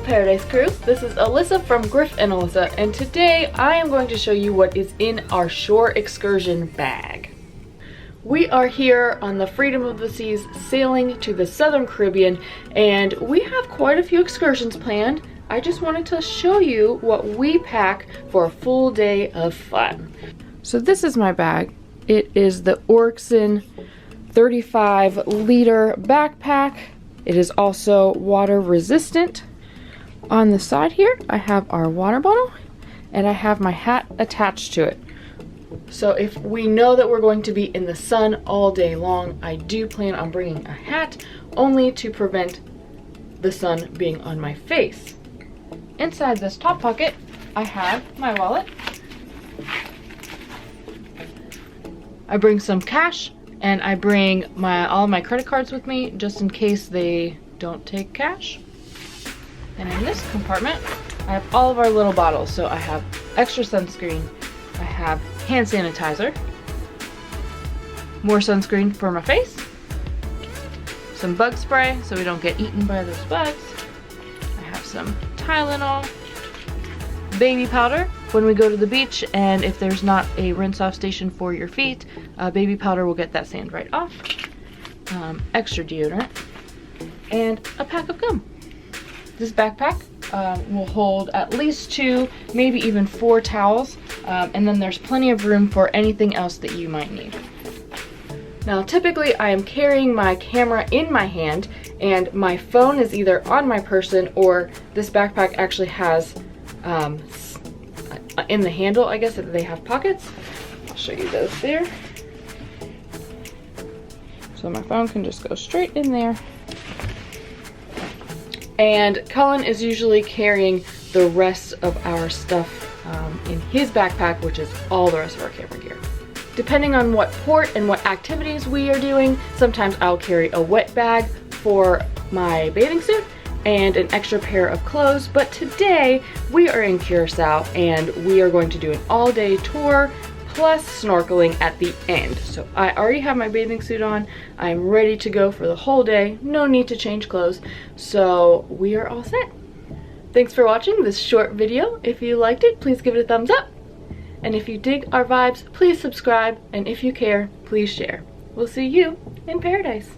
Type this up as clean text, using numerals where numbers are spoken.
Paradise Crew, this is Alyssa from Griff and Alyssa, and today I am going to show you what is in our shore excursion bag. We are here on the Freedom of the Seas sailing to the Southern Caribbean, and we have quite a few excursions planned. I just wanted to show you what we pack for a full day of fun. So this is my bag. It is the Excursion 35-liter backpack. It is also water resistant. On the side here, I have our water bottle and I have my hat attached to it. So if we know that we're going to be in the sun all day long, I do plan on bringing a hat only to prevent the sun being on my face. Inside this top pocket, I have my wallet. I bring some cash and I bring all my credit cards with me just in case they don't take cash. And in this compartment, I have all of our little bottles. So I have extra sunscreen, I have hand sanitizer, more sunscreen for my face, some bug spray so we don't get eaten by those bugs. I have some Tylenol, baby powder when we go to the beach, and if there's not a rinse off station for your feet, baby powder will get that sand right off, extra deodorant, and a pack of gum. This backpack will hold at least 2, maybe even 4 towels, and then there's plenty of room for anything else that you might need. Now typically I am carrying my camera in my hand and my phone is either on my person, or this backpack actually has in the handle, I guess, they have pockets. I'll show you those there. So my phone can just go straight in there. And Cullen is usually carrying the rest of our stuff in his backpack, which is all the rest of our camera gear. Depending on what port and what activities we are doing, sometimes I'll carry a wet bag for my bathing suit and an extra pair of clothes, but today we are in Curacao and we are going to do an all-day tour plus snorkeling at the end. So I already have my bathing suit on. I'm ready to go for the whole day. No need to change clothes. So we are all set. Thanks for watching this short video. If you liked it, please give it a thumbs up. And if you dig our vibes, please subscribe. And if you care, please share. We'll see you in paradise.